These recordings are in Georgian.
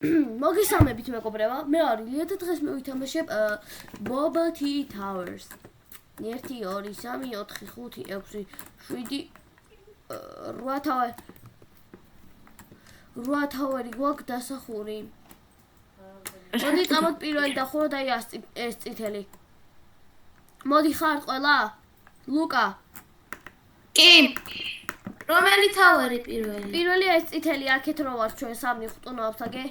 მოგესალმებით მეგობრებო, მე ვარ ილია და დღეს მე ვითამაშებ Boba Tea Towers. 1 2 3 4 5 6 7 8 თავი გვაქვს დასახური. მოდი წამოთ პირველი დახუროთ აი ეს წითელი. მოდი ხართ ყველა? ლუკა. კი. რომელი თავი პირველი? პირველი ეს წითელი აქეთ რო ვარ ჩვენ სამი ხტუნობს აგე.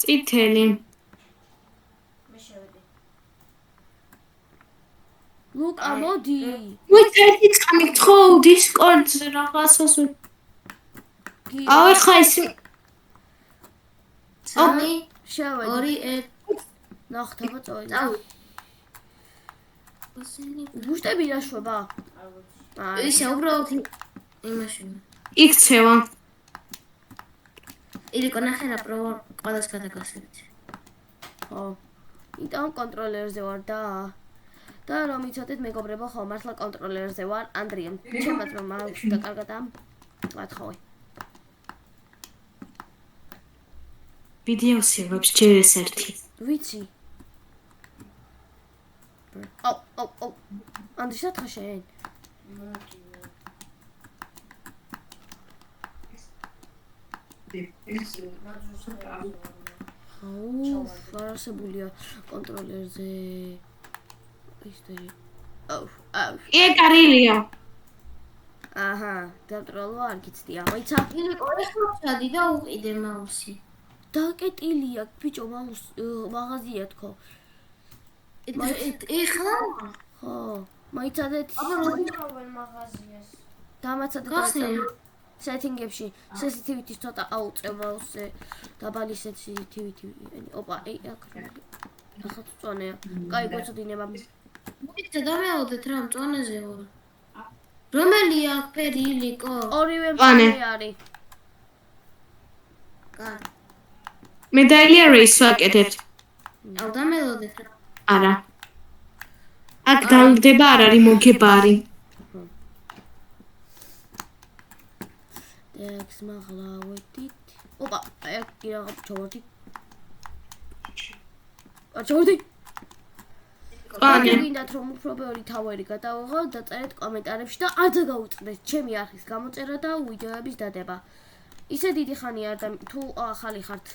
წითელი. მე შევედი. ლუკა მოდი. მოიწეთი წამი ხო დისკორდზე რაღაცას. ხა ის სამი შევედი. 2 1 ნახტება წავედი. გუშტები რა შვება? ისე უბრალოდ იმაში. იქცევა. ილიკო ნახე რა ყველას გადაგასვით. ხო. იტან კონტროლერზე ვარ და რომ იცოდეთ მეგობრებო, ხო, მართლა კონტროლერზე ვარ, ანდრიამ. ჩემაც რომ მაქვს და კარგად ამ გათხოვე. ვიდეოს იღებს ჯერ ეს ერთი. ვიცი. აუ. ანდრი სათხა შენ? აუ, ფარასებულია კონტროლერზე. ისეთი. აუ. კარილია. აჰა, დამტროლო არ გიცდია. მოიცა? ილიკო ეხმოჩადი და უყიდე მაუსი. დაკეტილია, ბიჭო, მაღაზია თქო. ეხლა? ხო, მოიცადეთ. აბა მოდი გავენ მაღაზიას. დამაცადეთ სეტინგებში, sensitivity-ს ცოტა აუწევ მაუსზე. დაბალი sensitivity. ოპა, აქ. ახლა წვანეა. კაი, გვეცოდინება. მოიცა დამეოდეთ რა მწვანეზე ვარ. რომელია აქ ფერი ილიკო? ორივე მწვანე არის. კარ. მე და ელია რეის ვაკეთებთ. აუ დამეოდეთ რა. არა. აქ დამდება არ არის მოგებარი. დექს მაღლავედით. ოპა, აქ რაღაც ჩავარდი. ჩავარდი. გინდათ რომ უფრო ბევრი თავი გადავიღო და წერეთ კომენტარებში და არ დაგაუწყდეთ ჩემი არხის გამოწერა და ვიდეოების დადება. ისე დიდი ხანი არ და თუ ახალი ხართ,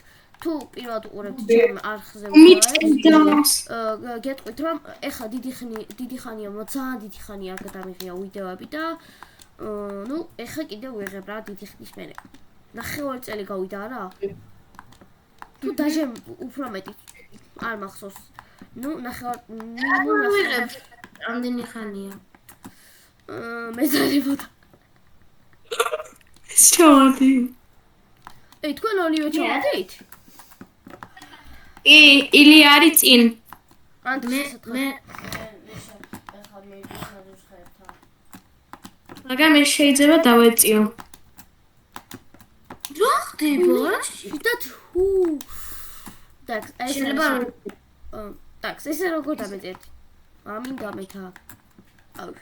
თუ პირველად უყურებთ ჩემ არხზე ვიდეოებს, გეტყვით რომ ეხლა დიდი ხანია, ძალიან დიდი ხანი არ გადამიღია ვიდეოები და ნუ ეხლა კიდევ ვიღებ რა დიდი ხნის მერე. ნახევარი წელი გავიდა რა. თუ დაჟე უფრო მეტი არ მახსოვს. ნუ ნახევარი ვიღებ. ამდენი ხანია. მეზარებოდა. ჩავარდი. თქვენ ორივე ჩავარდით? ილია არის წინ. მე მაგრამ ეს შეიძლება დავეწიო. რა ხდება? და თუ დაკს ეს შეიძლება დაკს ესე როგორ დამეწეთ? ამინ დამეთა. აუ.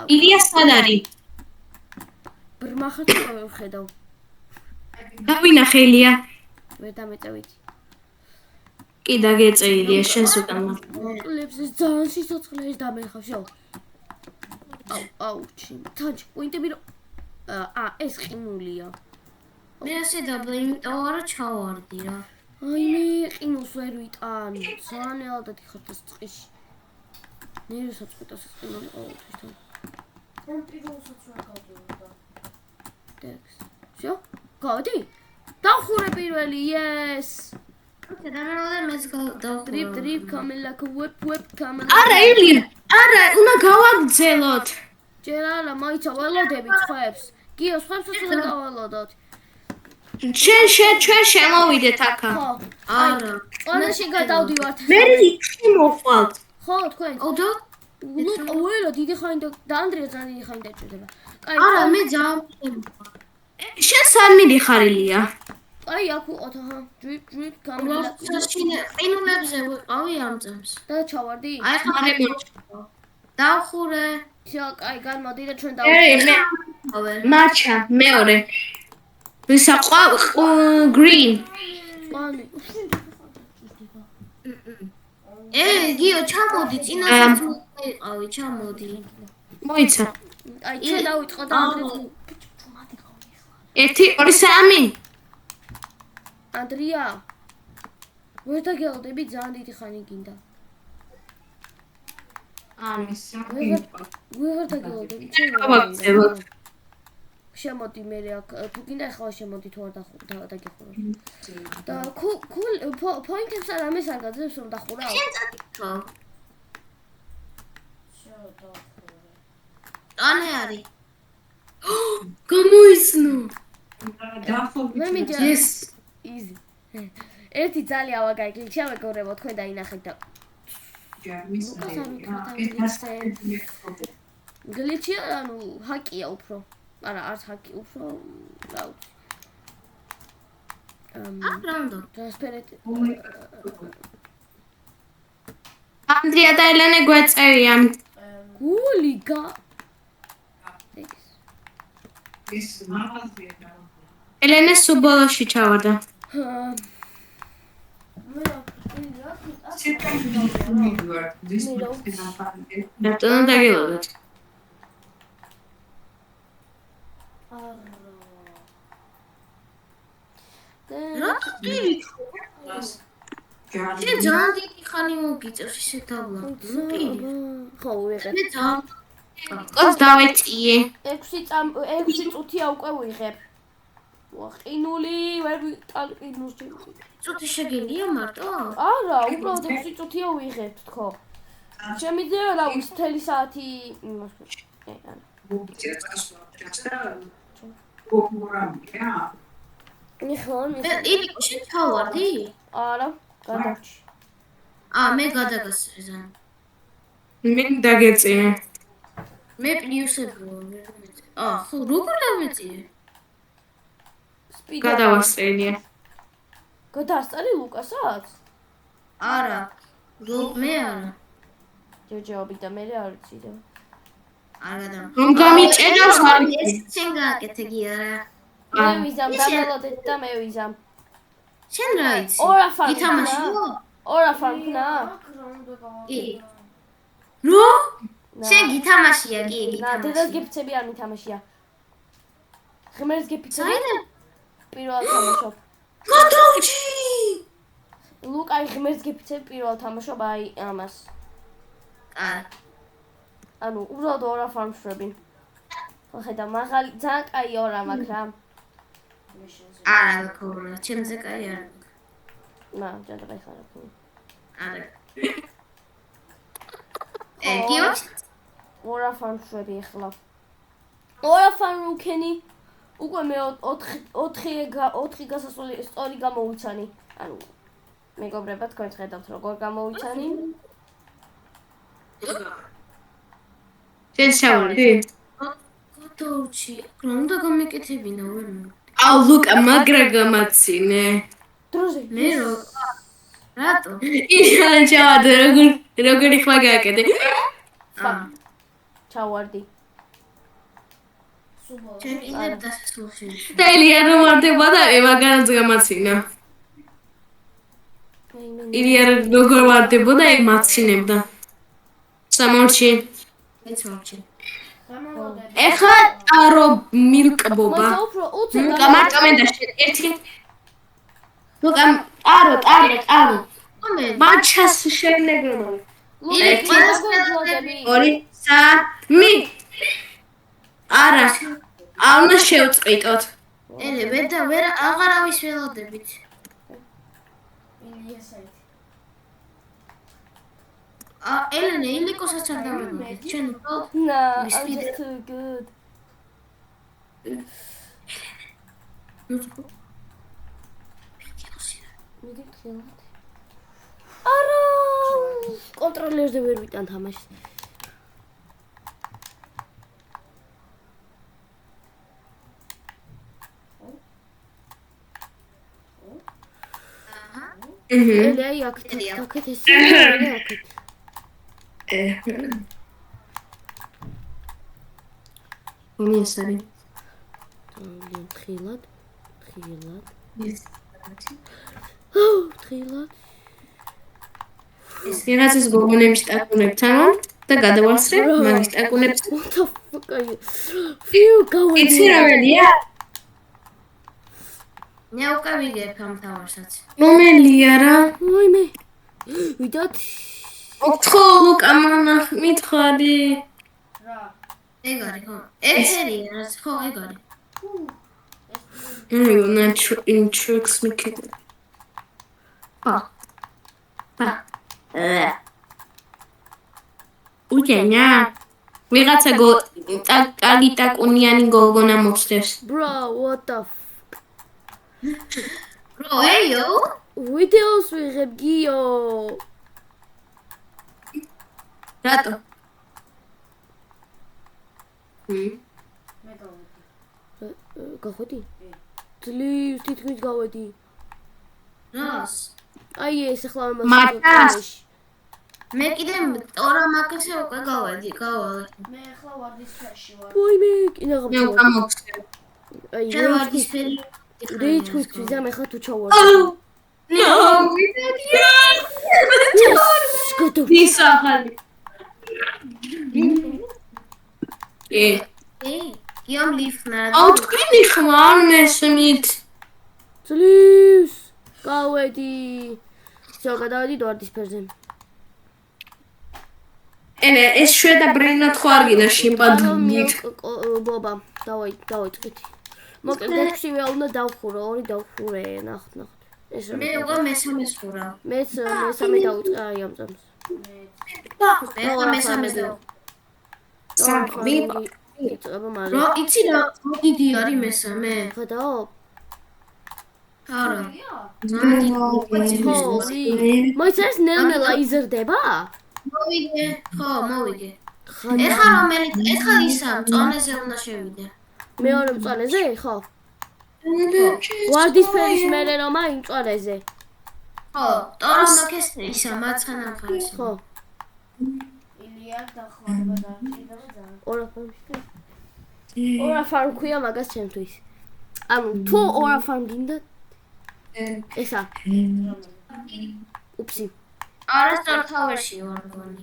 ილია სად არის? ბრმახად ვხედავ. დავინახე ილია. ვერ დამეწევით. კი დაგეწე ილია შენს უკან. მოკლებს ეს ძალიან სიცოცხლე ეს დამეხავშო. აუ, ჩი პოინტები რო ეს ყინულია. მე ასე დაბლა იმიტომ არა ჩავარდი რა. აი მე ყინულს ვერ ვიტან. ძალიან ელადად იხართ ეს წყიში. ნერვისაც პუტას ეს ყინული ყოველთვის თან. ამ პირველსაც ვერ გავდივარ. დექს. შო? გავდი? დავხურე პირველი, yes. დამეოდე მეც დავხურე. Drip, coming like a whip, coming. არა ილია. არა, უნდა გავაგრძელოთ. ჯერ არა, მოიცა ველოდებით ხვებს. გიო, ხვებს უნდა გაველოდოთ. ჩვენ შემოვიდეთ აქა. ხო. არა. ყველაში გადავდივართ. მე იქ მოხვალთ. ხო, თქვენ. აუდო? ლუკა, ველო დიდი ხანი და ანდრია ძალიან დიდი ხანი დაჭირდება. კაი. არა, მე ძალიან შენ სამი ხარ ილია. აი, აქ უყოთ, აჰა. Drip, coming. საშინე ყინულებზე ვიყავი ამ წამს. და ჩავარდი? აი ხა დავხურე. შო, კაი, გამოდი და ჩვენ მე მაჩა მეორე ვისა green ყანი. გიო ჩამოდი წინასაც მოიყავი ჩამოდი. მოიცა აი, ჩვენ დავიწყო და ანდრია. 1 2 3 ანდრია. ვერ დაგეოდები ძალიან დიდი ხანი გინდა. ამის ვერ დაგეოდები ჩვენ. გავაგზავნოთ შემოდი მე აქ თუ გინდა ახლა შემოდი თუ არ დაგიხურო. და პოინტებს არ ამეს არ გაძლევს რომ დახურავ. ხო. ანე არის. გამოიცნო მე მინდა ეს easy. ერთი ძალიან ავაგაი ჩავეგორებო თქვენ დაინახეთ და გლიჩია ანუ ჰაკია უფრო. არა არც ჰაკი უფრო რა ვიცი. ბრანდო. ტრანსფერენტ ანდრია და ელენე გვეწერიან გული გა ელენე სუბოლოში ჩავარდა რატომ დაგელოდეთ შენ ძალიან დიდი ხანი მოგიწევს ისე დავლა. ხო ვიღებ. მე ძალიან კოს დავეწიე 6 წუთია უკვე ვიღებ. ვაყინული ვერ ვიტალკინოს ჩემი. წუთი შეგელია მარტო? არა, უბრალოდ 6 წუთია ვიღებ თქო. შემიძლია რა ვიცი მთელი საათი ილიკო შენ თავარდი? არა, გადავჭი. მე გადაგასრე. მე დაგეწიე მე პლუსები ხო როგორ დავეწიე? გადავასწრენია გადასწარი ლუკასაც? არა. მე არა. ჯოჯობი და მე არ ვიცი და. არა და. რომ გამიჭერავს ეს შენ გააკეთე გიარა. მე ვიზამ დამელოდეთ და მე ვიზამ. შენ რა იცი? ორაფარ ითამაშო? ორაფარ ქნა? კი. რო? შენ გითამაშია კი და დედას გეფიცები არ მითამაშია. ღმერთს გეფიცები? პირველად თამაშობ. გადავჭი. ლუკაი ღმერთს გეფიცები პირველად თამაშობ აი ამას. ანუ უბრალოდ ორაფარ მშვები. ხედა მაღალი ძალიან კაი ორა მაგრამ არა გქორა ჩემზე კაი არა. ჯადაბა ხარა ხო. არა. გიო? ორაფარ მშვები ახლა. ორაფარ უკენი უკვე მე 4 გასასვლელი სწორი გამოვიცანი. ანუ მეგობრებო თქვენ ხედავთ როგორ გამოვიცანი? შენ შევარდი გადავჭი. რომ და გამეკეთებინა ვერ მო. აუ ლუკა მაგრა გამაცინე დროზე მე რო რატო? იან ჩავარდა როგორი ხმა გააკეთე ჩავარდი. ჩემ კიდევ დასასრულში. და ილია რომ ვარდება და მაგანაც გამაცინა ილია როგორ ვარდებოდა ეგ მაცინებდა სამორჩი მეცმორჩი. ეხლა ტარო მილკბობა მოიცა უფრო 20 ლუკა მარტომენდაში ერთი ლუკა ტარო მაჩას შენეგრომა ორი სამი არა აუნა შევწყვიტოთ ვერ აღარავის ველოდებით. ელენე ილიკოსაც არ დავებოდეთ. ჩვენ უფრო No, I'm just too good. არა კონტროლერზე ვერ ვიტან თამაშს. ელეი აქეთ ეს ელეი აქეთ. რომი ეს არის? ძალიან თხილად. ეს თხილად. ვიღაცას გოგონებს ტაკუნებთან და გადავასწრებ მაგის ტაკუნებს. What the fuck are you? Phew, გავედი. იცი რომელია? მე უკვე ვიგებ ამ თამაშსაც. რომელია რა? ვაიმე. ვიდათ. ოთხო კამანა მითხარი. ეგ არის ხო? ეთერია რაც ხო ეგ არის. I'm gonna intrigues me kid. უჯენა ვიღაცა კარგი ტაკუნიანი გოგონა მოხდეს. Bro, what the რო ეიო? ვიდეოს ვიღებ გიო. რატო? გახვედი? ძლივს თითქმის გავედი. რას? აი ეს ახლა მარტას. მე კიდე ტორამაკაზე უკვე გავედი. მე ახლა ვარდისფერში ვარ. ვაიმე, კიდე მე გავხდი. უკან მოხდე. აი შენ ვარდისფერი. რეიჩქვის ვიზამ ახლა თუ ჩავარ. No, სკოტო. ისახალი. გიომ ლიფტნა. აუ თქვენი ხმა მესმით. ძლივს გავედი. შო გადავედი ვარდისფერზე. ენე ეს შვედა ბრეინად ხო არ გინდა შიმპანზით. ბობა, დავიწყეთი. მოკლედ 6-ვე უნდა დავხურო, 2 დავხურე, ნახოთ. ეს მე უკვე მესამეს ხურა. მეც მესამე დავიწყე აი ამ წამს. ეხლა მესამეს და იწყება მაგრამ. რო იცი რა დიდი არის მესამე? ხედავ? არა. მოიცა ეს ნელ-ნელა იზრდება? მოვიგე. ხო, მოვიგე. ეხლა რომელიც ეხლა ისა მწონეზე უნდა შევიდე. მეორე მწონეზე, ხო? ვარდისფერის მერე რომ აი მწონეზე. ხო, ტორამაკეს ისა მარცხენა მხარეს. ხო. ილია დახლება და ჭირდება ძალიან. ორაფარ ქვია მაგას ჩემთვის. ანუ თუ ორაფარ გინდა ესა. უფსი. არასწორ თავში ვარ გონი.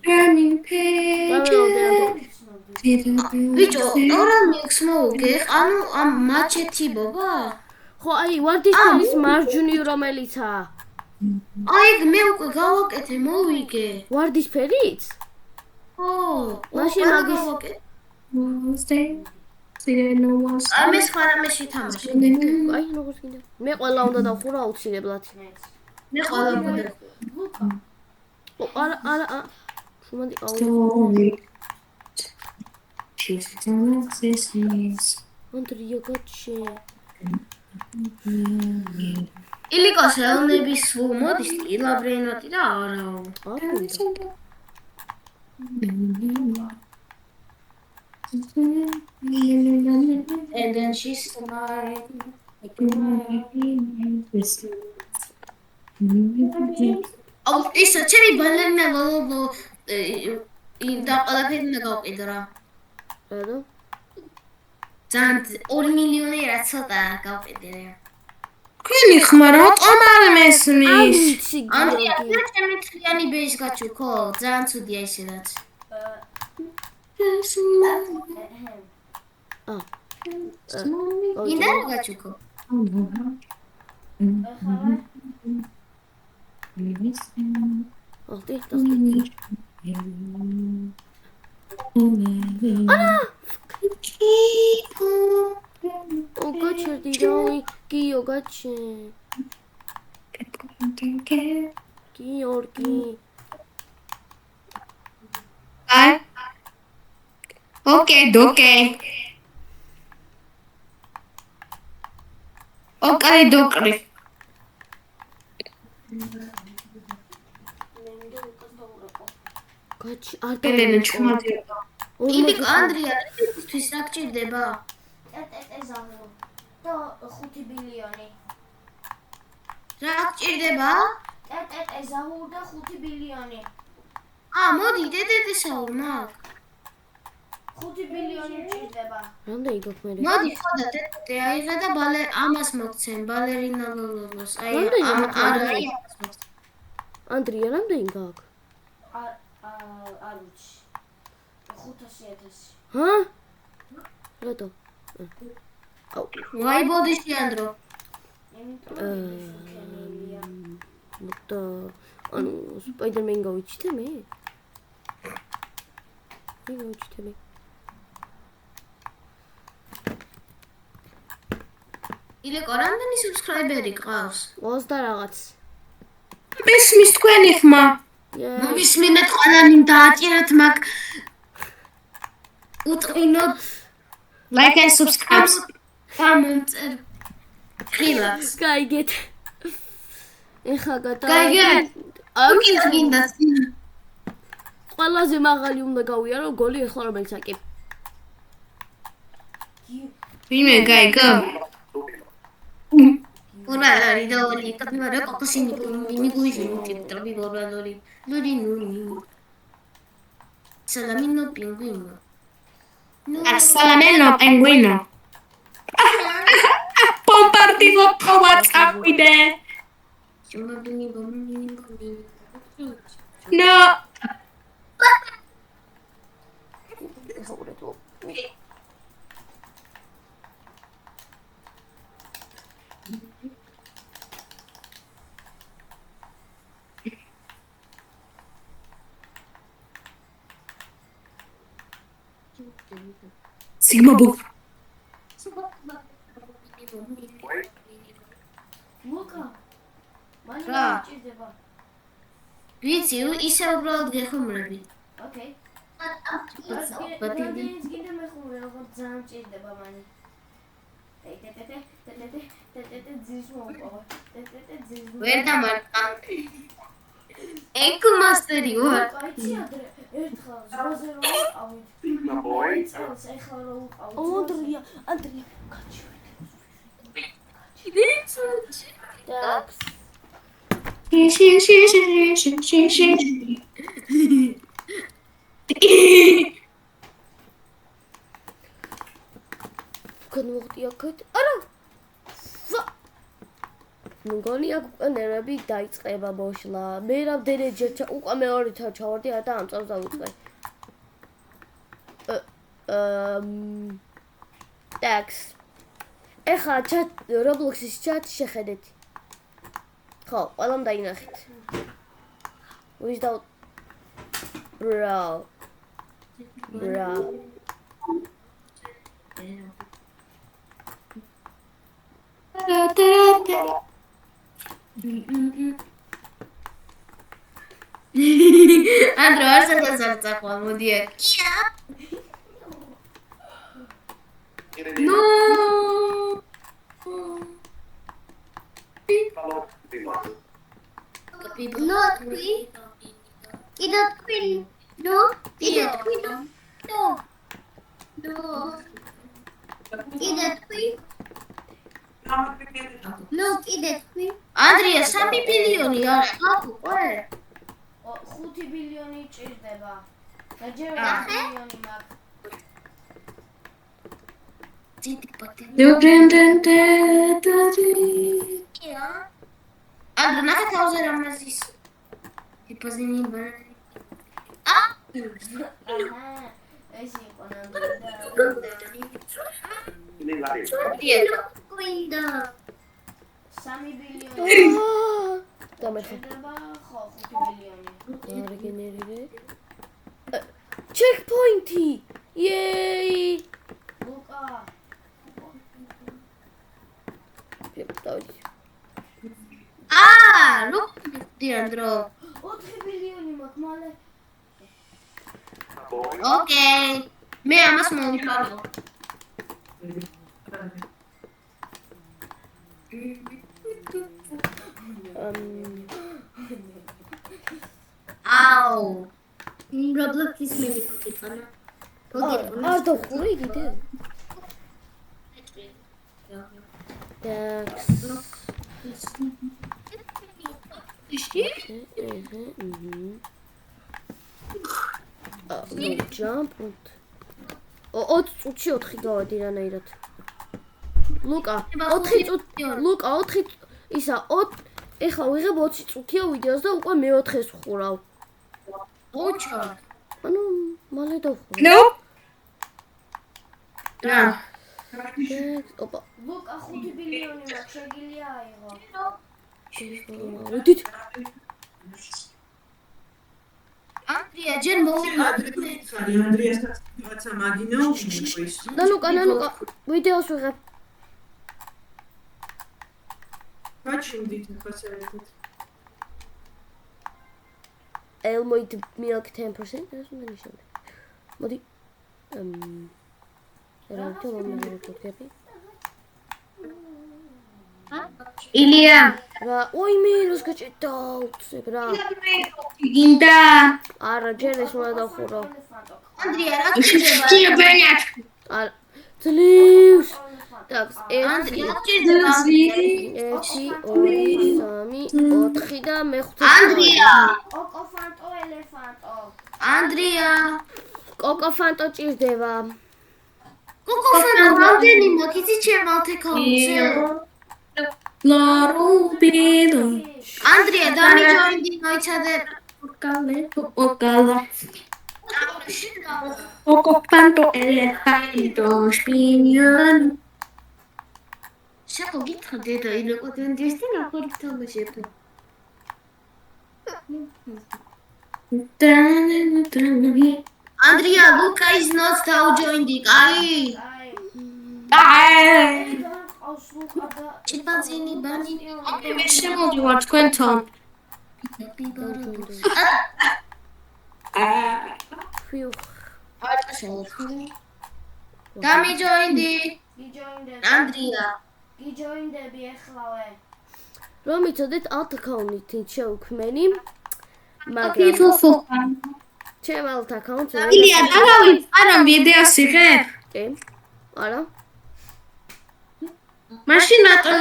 ბიჭო, ტორამიკს მოვიგე, ანუ ამ მაჩეთი ბობა? ხო, აი ვარდისფერის მარჯვნივ რომელიცაა. აი მე უკვე გავაკეთე, მოვიგე. ვარდისფერიც? ხო, მაშინ მაგის აი მე სხვა რამეში თამაში. აი როგორც გინდა. მე ყველა უნდა დავხურო აუცილებლად. მე ყველა მოდე. არა. შუმანდი აუ. ანდრია გაჩე. ილიკოს ელნების სულ მოდის ტილაბრენოტი და არაო. And then she's like აუ ისო ჩემი ბალერინა ლოლო და ყველაფერი უნდა გავყიდო რა. რა? ძალიან 2 მილიონი რა ცოტა გავყიდე რა. ქვენი ხმა რატომ არ მესმის? ანდრია, ჩემი თლიანი ბეჟს გაჩუქო, ძალიან ცუდია ისედაც. გინდა რა გაჩუქო? ახტი. გაჩერდი რა, გიო გაჩე. გიორგი. აი. ოკეი. დოკრი. გაჩი არ ელენე ჩუმადია. ილიკ ანდრია, ისთვის რა გჭირდება? ეზავრო და 5 ბილიონი. რა გჭირდება? ეზავრო და 5 ბილიონი. მოდი, დედესაურ მაგ. 5 ბილიონი მჭირდება. რამდენი გაქვს მე? მოდი ხოდა ტეტე აიღე და ამას მოგცემ ბალერინა ლოლოს. აი რამდენი ამ გაქვს? არა ანდრია, რამდენი გაქვს? არ ვიცი. 500.000. ჰა? რატო? ვაი ბოდიში ანდრო. და ანუ სპაიდერმენი გავიჩიტე მე? გავიჩიტე მე. ილეკო რამდენი subscriber-ი ყავს? 20 და რაღაც. მისმის თქვენი ხმა. მისმინეთ ყველანი დააჭირეთ მაგ უტყინოთ Like and subscribe. გამომწერ ხილას. გაიგეთ. ეხა გაიგეთ? უკით გინდა ყველაზე მაღალი უნდა გავიარო გოლი ეხლა რომელიც აკი. ვინმე გაიგო? Ora ridoli, capivare così mi guidi, trovi voladori. Lori. Salamino pinguino. Salameno penguino. Compartivo con WhatsApp ide. No. Sigma book. ლუკა. მან რა? მჭირდება. ვიცი, ისე უბრალოდ გეხმარები. ოკეი. ბატონი. ბატონი გინდა მეხმარე როგორც ძალიან მჭირდება მანი. ტეტეტე ძის მოვყვა. ტეტეტე ძის. ვერ დამართა. ეკო მასტერი ვარ. კაიცი ადრე ერთხელ ზღვაზე რომ ვიყავით. წელს ეხლა რომ ვიყავით. ანდრია, გაჩვენე. ტაქს. კონვოხტი აქეთ. არა. მგონი აქ ნერვები დაიწყება მოშლა. მე რამდენჯერ უკვე მეორე ჩავარდი და ამ წელს დავუწყე. ტაქს. ეხლა ჩატ Roblox-ის ჩატი შეხედეთ. ხო, ყველამ დაინახეთ. Without bro. ანდრო არ წახვა მოდი აქ. ნო. Not we. Not we. No. Not we. No. Not we. No, idет we. Ანდრია 3 ბილიონი არა. აკუყე. 5 ბილიონი ჭირდება. და ჯერ 1 ბილიონი მაქვს. Андро, нахай თავზე რამაზის. იპოზინი ბარ. აჰა. ეს იყო გვინდა. 3 ბილიონი. დამეხა. ჭირდება ხო 5 ბილიონი. რეგენერირე. ჩეკპოინტი. იეი. ლუკა. ლუკი ანდრო. 4 ბილიონი მაქვს მალე. ოკეი. მე ამას მოვიფარო. აუ. Roblox-ის მე ვიყავ. არ დავხურე კიდე. ტაქს. No jump. 20 წუთში 4 გავადი რანაირად. ლუკა 4 წუთი ლუკა 4 ისა ეხლა ვიღებ 20 წუთია ვიდეოს და უკვე მე-4-ს ვხურავ. ოჩა. ანუ მალე დავხურავ. ნო რა. ოპა. ლუკა 5 ბილიონი მაქვს, შეგიძლია აიღო. ვიდით. ანდრია ჯერ მოვიყავდე. ანდრიასაც რაღაცა მაგინა უყვის. და ლუკა ვიდეოს ვიღებ. გაჩვენდით ახლა საერთოდ. Elmoid milk 10%. ეს უნდა ნიშნავდეს. მოდი. რა თქმა ილია რა, ოიმე, როს გაჭედა უცებ რა. გინდა არა, ჯერ ეს უნდა დავხურო. ანდრია რა გჭირდება? შეგენიათ არა, ძლივს. так, 1 ანდრია გჭირდება? 1 2 3 4 და მე-5. ანდრია კოკოფანტო ელეფანტო. ანდრია კოკოფანტო ჭირდება. კოკოფანტო რამდენი მოკიცი ჩემალთ აკაუნტზე? ლორუბიდო ანდრია დამიჯოინდი მოიცადე. ოკალა ოკოპანტო ელეფანტო შპინიონ შეხო გითხრა დედა ილეკოდენდის და ნახორი თამაშებო. ანდრია ლუკა is not downjoined. აი აი. ყავს ლუკა და ჩიმპანზინი ბანინი მე შემოდივარ თქვენთან ფიუ. დამიჯოინდი გიჯოინდები. ანდრია გიჯოინდები ეხლავე. რომ იცოდეთ alt account-ით შევქმენი. მაგრამ ფიფოფო ჩემ alt account-ს ილია დაგავით არა ვიდეოს იღებ კი. არა. მაშინ რატომ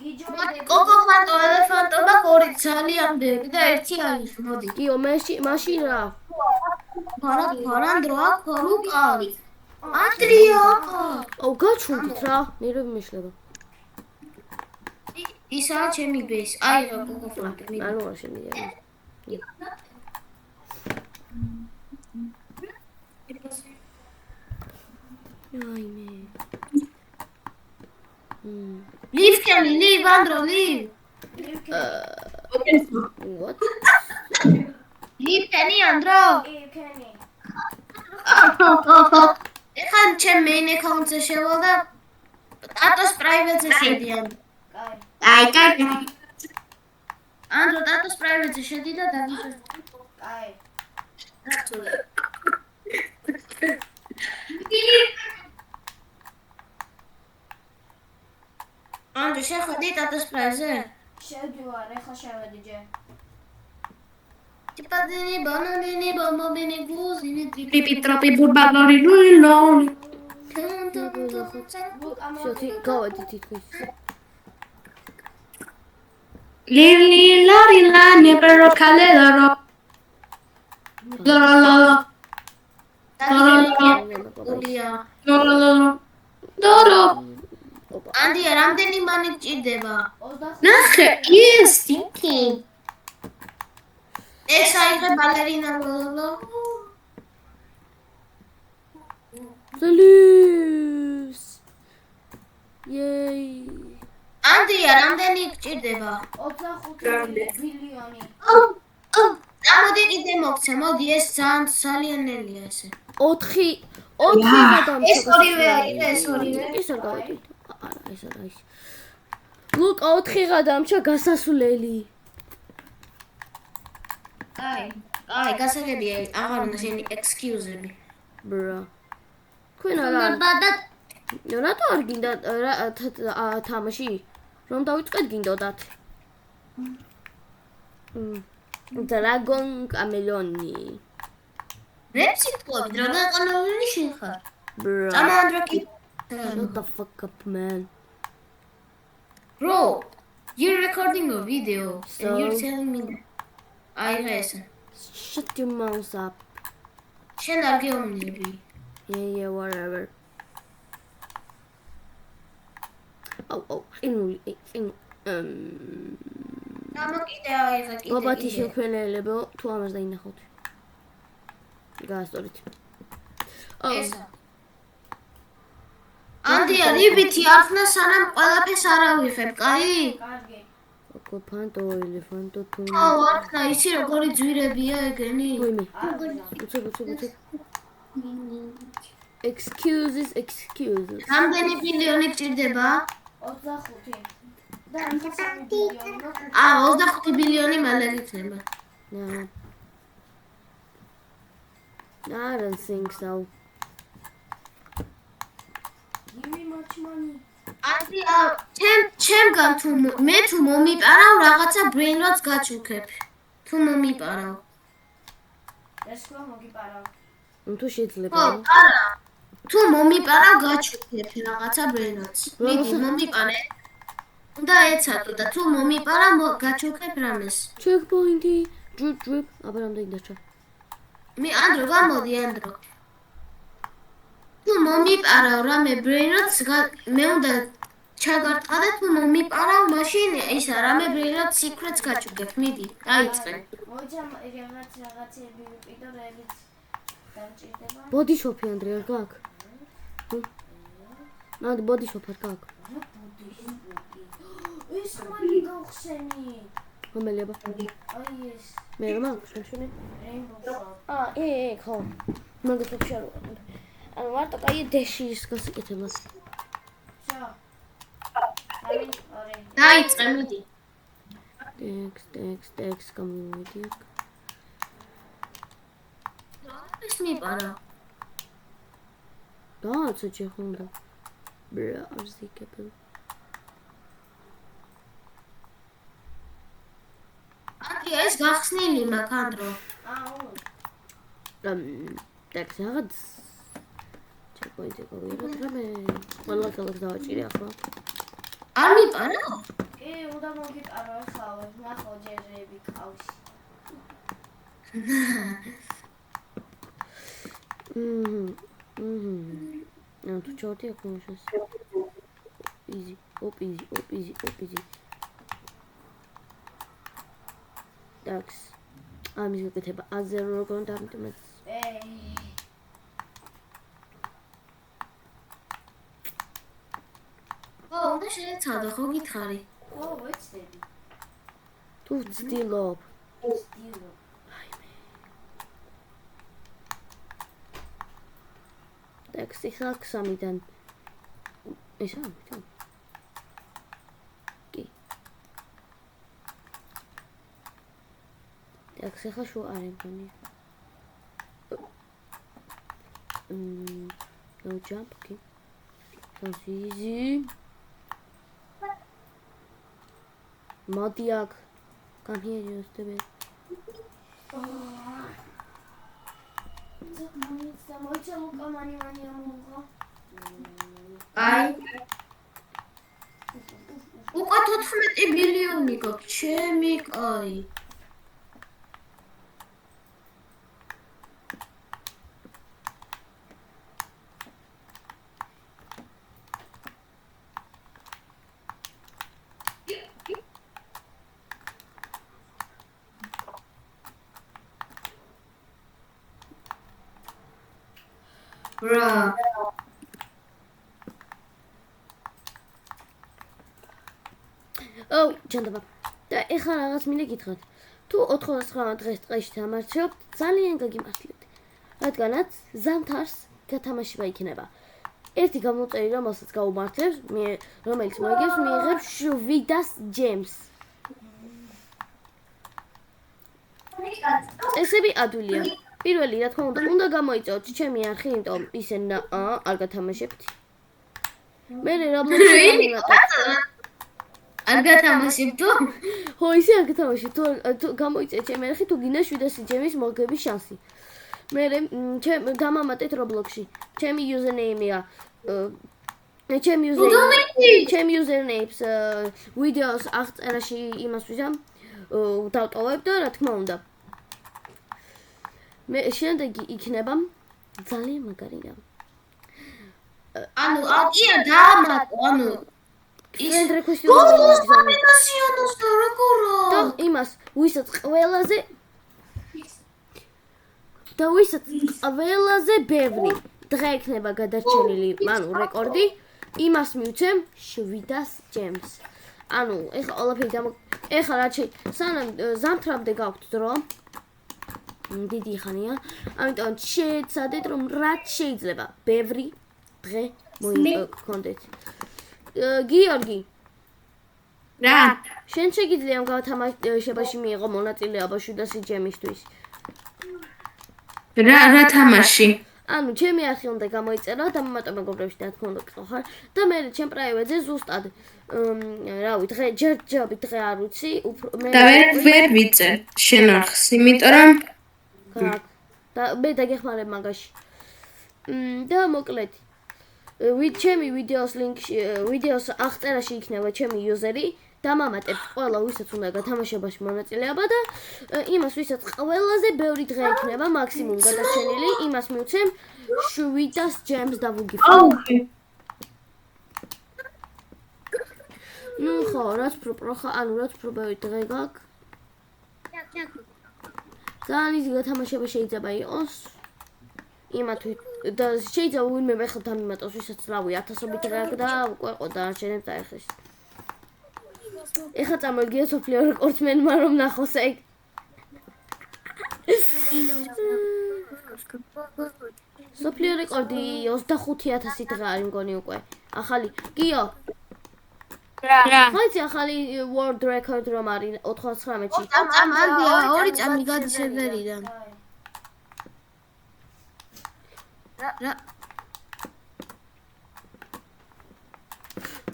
გიჯოინდები. კოკოფანტო ელეფანტო და ორი ძალიანდები და ერთი არის მოდი. კიო, მაშინ რა? ფარანდრო აქ ლუკა ანდრია აუ გაჩვენდით რა, ნერვები მეშლება. ისაა ჩემი ბეს. აი რა კოკოფანტო. ანუ არ შემიძლია. აიმე. ლიფკენი ლივ ანდრო ლივ. What? ლიფკენი ანდრო. იკენი. ეხლა ჩემ main account-ზე შევალ და ტატოს private-ზე შედიან. კაი. კაი ანდრო ტატოს private-ზე შედი და დაგიჟო. კაი. ანდრო შეხვედი ტატოს private-ზე? შევდივარ, ეხლა შევედი ჯერ. ტიპადინი ბანანინი ბომბინი გლუზინი პიპი ტროპი ბურბალორი ლულონი შოთი გავედი თითქმის. ლილი ლარი ლა ნებერო კალერო ლოლოლო ულია. დორო ანდია რამდენი მანი გჭირდება? 25. ნახე ის თინკი ეს აიღე ბალერინა ლოლო. ძლივს. იეი. ანდია რამდენი გჭირდება? 25 ბილიონი. ამოდი კიდე მოგცე, მოდი ეს ძალიანელია ესე. 4 გადამჭა. ეს ორივე არის, ეს ორივე. ის არ გავედი. არა, ეს არა ის. ლუკა 4 გადამჭა გასასვლელი. აი, გასაგებია, აღარ უნდა შენი excuse-ები. ბრა. თქვენ არა. რატო არ გინდა თამაში? რომ დავიწყეთ გინდოდათ. Dragon Cameloni. რეპსი თქვი, დრაგონ კამელონი შენ ხარ? Bro. წამა ანდრაკი. Shut the fuck up, man. Bro, you're recording a video So? and you're telling me I guess. Shut your mouth up. შენ არ გეუბნები. Yeah, whatever. Oh, ყინული. გამოკიდე აიღე კიდე. ბობათი შექმნელებო, თუ ამას დაინახოთ. გაასწორით. ესა. ანდია რიბითი ახლა სანამ ყველაფერს არ ავიღებ, კაი? კარგი. ოკო, ფანტო, ელეფანტო, თუ. ახლა იცი როგორი ძვირებია ეგენი? ვიმე. უცებ. Excuses. რამდენი მილიონი გჭირდება? 25. და ახლა 3 მილიონი მაქვს. 25 მილიონი მალე გიქნება. No. I don't think so. Give me much money. ანდია, ჩემგან მე თუ მომიპარავ რაღაცა brain-როts გაჩუქებ. თუ მომიპარავ. ეს ხო მოგიპარავ. თუ შეიძლება. ხო, არა. თუ მომიპარავ გაჩუქებ რაღაცა brain-როts. მიდი მომიპარე. უნდა ეცადო და თუ მომიპარავ გაჩუქებ რამეს. Checkpoint-ი, drip. აბა რამდენი დარჩა? მე ანდრო გამოდი ანდრო. თუ მომიპარავ რამე brain-როts მე უნდა ჩაგარტყა და თუ მომიპარავ მაშინ ისა რამე brain-როts secrets გაჩუქებ. მიდი, დაიწყე. მოიცა რაღაცები ვიყიდო, რებიც დამჭირდება. Body shop-ი ანდრე არ გაქვს? ნადი body shop არ გაქვს? ეს მალი გავხსენი. რომელი აბა? აი ეს მე რა მაქვს შენ? Rainbow Shop. ხო. მაგას ვაფშე არ ვიყავ. ანუ მარტო კაი დეშის გასიკეთებას. შო. ამინ ორი. დაიწყე, მიდი. Text გამოვიდი აქ. ეს მიპარა. დააცოჭე ხონდა. ბრა, არზიკებელ. ანდია ეს გახსნილი მაქვს ანდრო. აუ. text რაღაც checkpoint-ი გავიღოთ რამე. ყველა ქალაქს დავაჭირე ახლა. არ მიპარა? კი, უნდა მოგიპარო ახლა, ნახო ჯერები ყავს. ანუ თუ ჩავდი აქ მომშეს. easy. Tax. ამის გაკეთება აზერო როგორ დამტიმეთ. უნდა შეეცადო, ხო გითხარი? ო, ვეცდები. თუ ვცდილობ. ვცდილობ. ტექსტი ხალხ 3-დან. ესა? კი. ტექსტი ხალხ შო არ ემგონი. No jump, okay. Sounds easy. Modiak. Come here, you stupid. მოიცა ლუკა მანი ამოღო. აი. უკა 14 მილიონი გაქვს, ჩემი კაი. Bro. Oh, ჯანდაბა. და ეხლა რაღაც მინდა გითხრათ. თუ 99 დღეს ტყეში თამაშობ, ძალიან გაგიმართლებთ. რადგანაც ზამთარს გათამაშება იქნება. ერთი გამოწერი, რომელსაც გაუმართლებს, რომელიც მოიგებს, მიიღებს 700 gems. წესები ადვილია. პირველი, რა თქმა უნდა გამოიწევოთ ჩემი არხი, იმიტომ ისე არ გათამაშებთ. მე Roblox-ში არ გათამაშებ თუ? ხო, ისე არ გათამაშებ. თუ გამოიწევ ჩემი არხი, თუ გინდა 700 gems მოგების შანსი. მე დამამატეთ Roblox-ში. ჩემი username-ია ჩემი username-ს ვიდეოს აღწერაში იმას ვიზამ დავტოვებ და რა თქმა უნდა მე შემდეგი იქნება ძალიან მაგარი რამ. ანუ აკია დაამატო, ანუ friend request-ი კომბინაციონოს და როგორო? და იმას ვისაც ყველაზე ბევრი დღე იქნება გადარჩენილი, ანუ რეკორდი, იმას მივცემ 700 ჯემს. ანუ ეხლა ყველაფერი ეხლა რაც სანამ ზამთრამდე გაქვთ დრო. დიდი ხანია. ამიტომ შეეცადეთ რომ რაც შეიძლება ბევრი დღე მოიგონდეთ. გიორგი რა? შენ შეგიძლია ამ გავთამაშებაში მიიღო მონაწილეობა 700 ჯემისთვის? რა თამაში? ანუ ჩემი არხი უნდა გამოიწერო და მომატო მეგობრებში და თქო უნდა გყოხარ და მე ჩემ პრაივეტზე ზუსტად რავი დღე ჯერჯერობით დღე არ ვიცი მე და ვერ ვიწერ შენ არხს, იმიტომ რომ და მე დაგეხმარებ მაგაში. და მოკლედ ჩემი ვიდეოს ლინკში ვიდეოს აღწერაში იქნება ჩემი იუზერი და მამატებ ყველა ვისაც უნდა გათამაშებაში მონაწილეობა და იმას ვისაც ყველაზე ბევრი დღე იქნება მაქსიმუმ გადარჩენილი იმას მივცემ 700 ჯემს და ვუგიფო. ნუ ხო, რაც უფრო ბევრი დღე გაქვს. ძალიან ისე გათამაშება შეიძლება იყოს. იმათვით და შეიძლება ვინმე მეხლა დამიმატოს ვისაც რავი 1000-ობით დღე აქვს და უკვე ყოდა არჩენებს დაეხეს. ეხლა წამოიგია სოფლიო რეკორდს მენმა რომ ნახოს ეგ. სოფლიო რეკორდი 25000 დღე არის მგონი უკვე. ახალი გიო. რა? ხაიცი ახალი world record რომ არის 99-ში. წამალია 2 წამი გადის სერვერიდან. რა?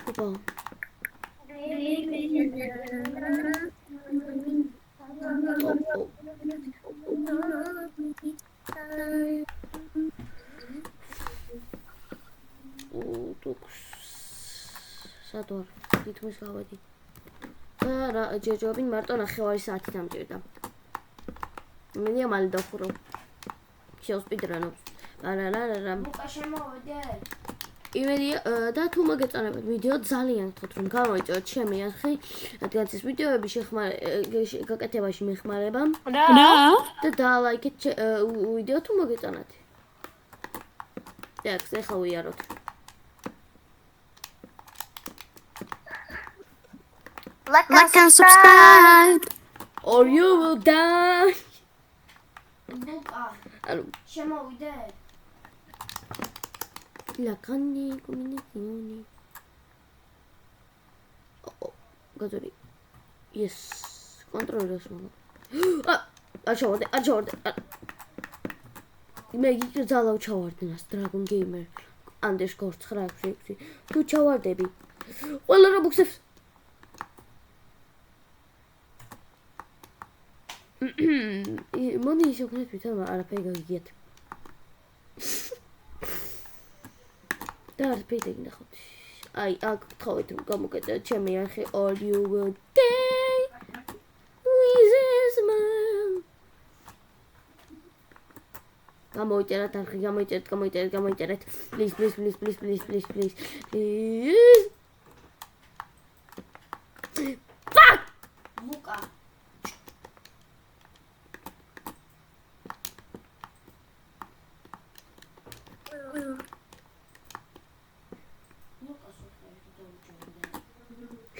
ოპა. სადوار თითქმის გავედი. და რა ჯერჯერობით მარტო 9 საათი დამჭირდა. მენია მალე დავხურო. შეუსპიდრანობს. არა. ლუკა შემოვიდე. იმედია და თუ მოგეწონებათ ვიდეო ძალიან გთხოვთ რომ გამოიწეროთ ჩემი არხი, რადგან ეს ვიდეოები გაკეთებაში მეხმარება. რა? და დალაიქეთ ვიდეო თუ მოგეწონათ. დიახ, ეხლა ვიაროთ. Like and subscribe. Or you will die. ლუკა ანუ შემოვიდე. la canne combinazioni. Gazori. Yes. Controllo sono. Achorde. მე გიგზავნე ჩავარდნას Dragon Gamer _966. თუ ჩავარდები. ყველა რობოქსებს მოდი შეგნეთ თვითონ არაფერი გაგიგიათ. და არაფერი დაგინახოთ. აი, აქ გთხოვეთ რომ გამოგეწეროთ ჩემი არხი all you will day with a smile. გამოიწერეთ არხი, გამოიწერეთ. Please. Fuck! ლუკა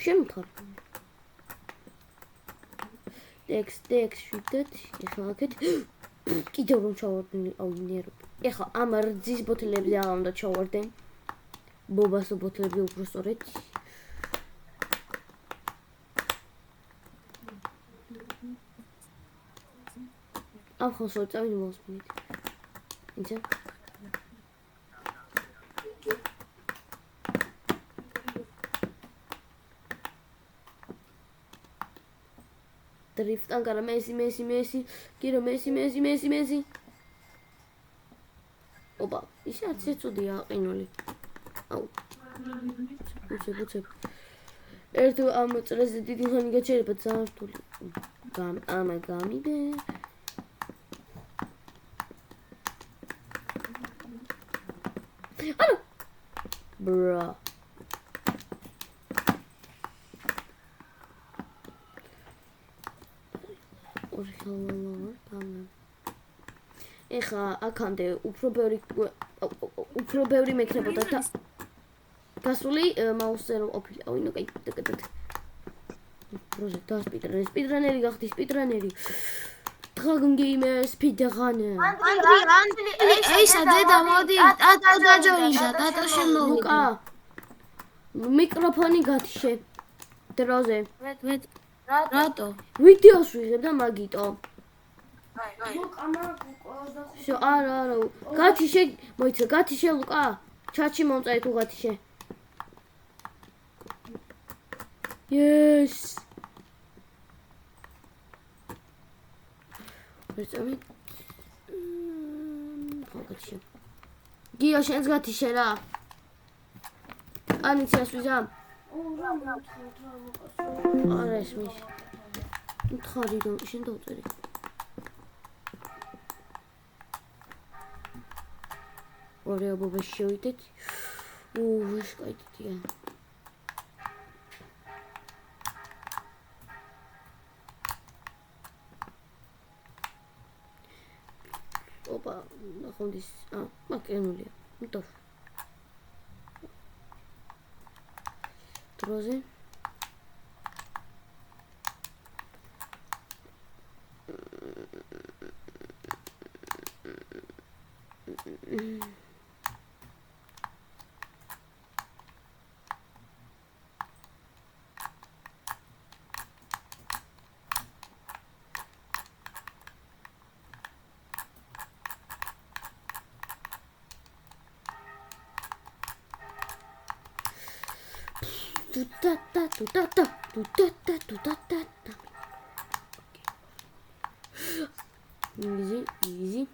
შემთხვევით. Text შევიდეთ, ეხლა აქეთ კიდევ რომ ჩავარდნი, აუინერო. ეხლა ამ რძის ბოთლებზე აღარ უნდა ჩავარდე. ბობას ბოთლებზე უფრო სწორედ. ამ ხოსო წავიდე მოსმით. იცი? Drift ancora Messi. Giro Messi. Opa, ისე არც ეწოდია ყინული. აუ. უცებ. ერთ ამ წელზე დიდი ხანი გაჩერება ძალიან რთული. გამიდე. ანუ ბრა. ეხა აქამდე უფრო ბევრი მექნებოდა და გასული მაუსზე რომ ყოფილი. აუ, კაი, დაკეთეთ. პროჟე დასპიდრანერი, სპიდრანერი გახდი, სპიდრანერი. Dragongame speedrunner. ანდრი, ესა დედა მოდი, ტატო დაჯოინდა, ტატო შემოვიდა. მიკროფონი გათიშე. დროზე. რატო? ვიდეოს ვიღებ და მაგიტო. ლუკა მაგ 25. შო, არა. გათიშე, მოიცა, გათიშე ლუკა. ჩატში მომწაი თუ გათიშე. Yes. Ვეწამი. გათიშე. გიო შენს გათიშე რა. ანიციას ვიზამ. რა მეთქოთ რა ლუკას. არა ესმის. მთარი რომ შენ დავწერე. ორი აბობა შევიდეთ. ვიშ კაიტია. ოპა, ნახონდის. მაკენულია. მიტო. დროზე. Easy.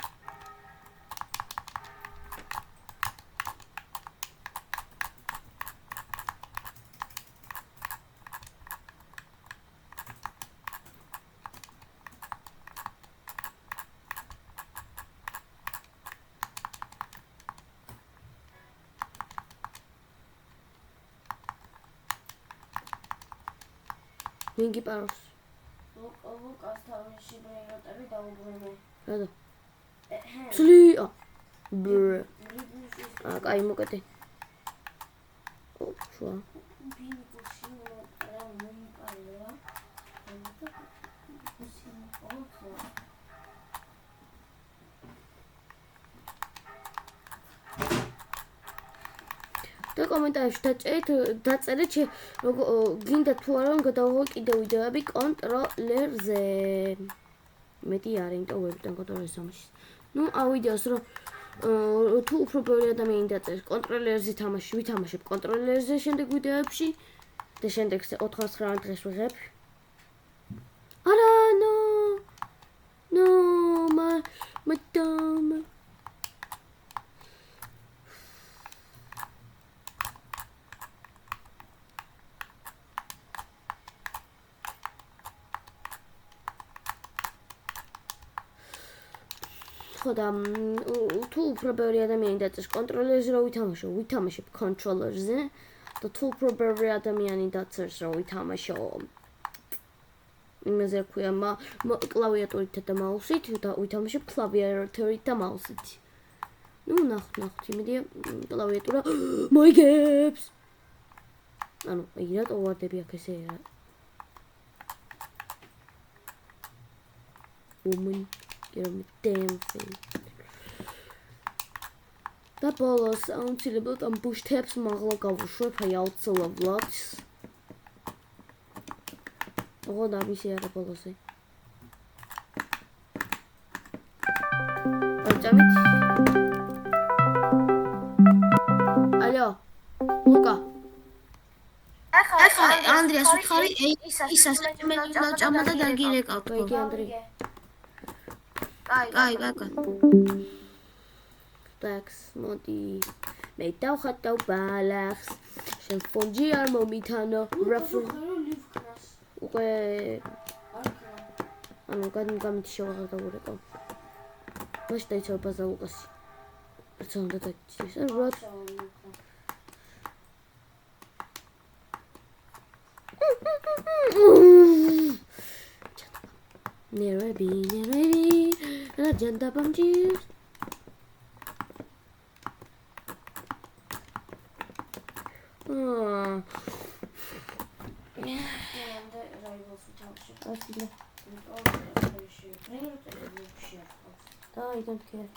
Mingi paros. ლუკას თავში ბრეინოტები დაუბრუნე. რატო? ცლია. ბრ. კაი მოკეთე. შუა. ბინგოში რა მომყარება. და კომენტარებში დაწერეთ გინდა თუ არა რომ გადავიღო კიდე ვიდეოები კონტროლერზე. მეტი არ ინტოვებიდან კონტროლერის თამაშის. ნუ ავიდეოს რომ თუ უფრო ბევრი ადამიანი დაწერს კონტროლერზე თამაში, ვითამაშებ კონტროლერზე შემდეგ ვიდეოებში და შემდეგ 99 დღეს ვიღებ. არა, no, madam. ხოდა თუ უფრო ბევრი ადამიანი დაწერს კონტროლერზე რომ ვითამაშებ კონტროლერზე და თუ უფრო ბევრი ადამიანი დაწერს რომ ვითამაშო იმაზე ქვია კლავიატურით და მაუსით და ვითამაშებ კლავიატურით და მაუსით. ნუ ნახოთ იმედია კლავიატურა მოიგებს. ანუ რატო ვარდები აქ ესე რა. woman You're a damn thing. და ბოლოს აუცილებლად ამ ბუშთებს მაღლა გავუშვებ აი აუცილებლად. ოღონდ დამისი არა ბოლოსე. წამით. ალო. ლუკა. ახლა ანდრიას უთხარი ისას მე დავჭამა და დაგირეკავ თქო. იგი ანდრი. კაი. ტაქს მოდი. მე დავხატავ ბალახს. შენ ფონჯი არ მომითანო. რაფულ უკვე ანუ გამით შევაღებულიყო. მაშინ დაიწყო ბაზა ლუკასი. რაც უნდა დაიწყოს. ნერვები რა ჯანდაბამჭირს I don't care.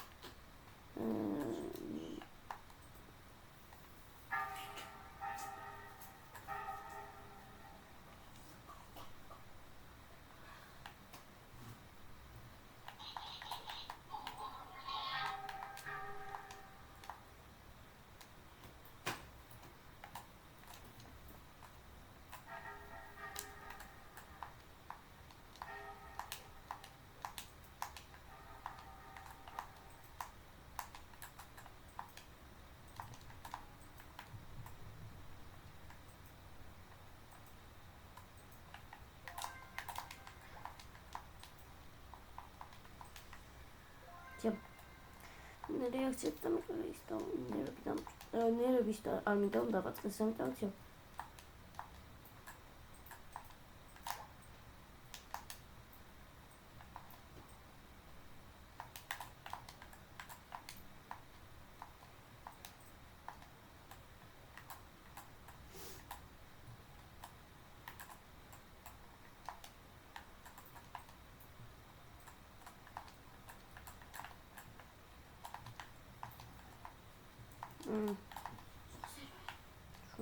რეაქციად დამყრის და ნერვების და არ მინდა უნდა დავაწყდეს სამიტავ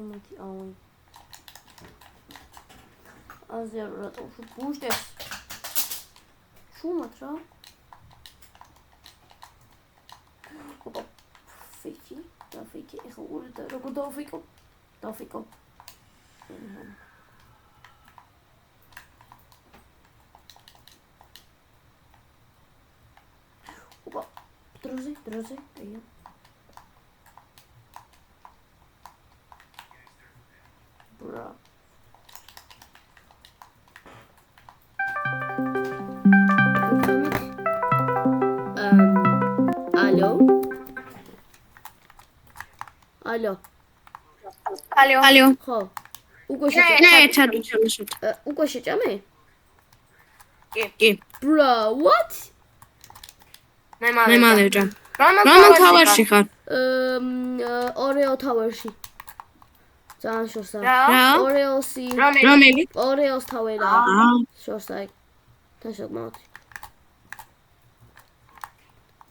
შუმეთი აუ აზერ რატო ბუშდეს შუმათ რა ოპა ფიქი ეხლა ური და როგორ დავფიქო ოპა დროზე აია ალო ხო უკვე შეჭამე კი bro what მე მალეჯა რომელ თავარში ხარ ორეო თავარში ძალიან შორსა რა ორეოსი რომელი ორეოს თავერა შორსა თან შეგმოთ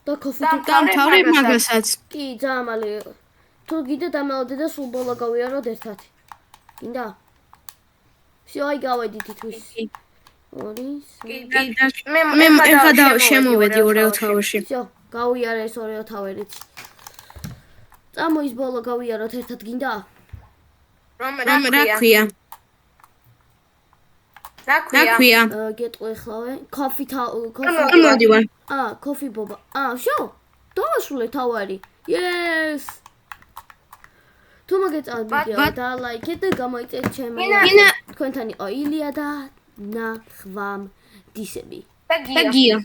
და კოფე თუ დამთავრე მაგასაც კი ძალიან მალე თუ გიდე დამალოდე და სულ ბოლა გავიაროთ ერთად გინდა всё აი გავედით თვითონ მე ეხლა შემოვედი ორეო თავში всё გავიარე ეს ორეო თავერით წამოის ბოლა გავიაროთ ერთად გინდა რომ რა ქვია გეტყვი ხლავე კოფი მოდივარ კოფი ბობა всё დავასრულე თავარი yes თუ მოგეწონთ ვიდეო და ლაიქეთ და გამოიწევთ ჩემი თქვენთან იყო ილია და ნახვამდისები და გია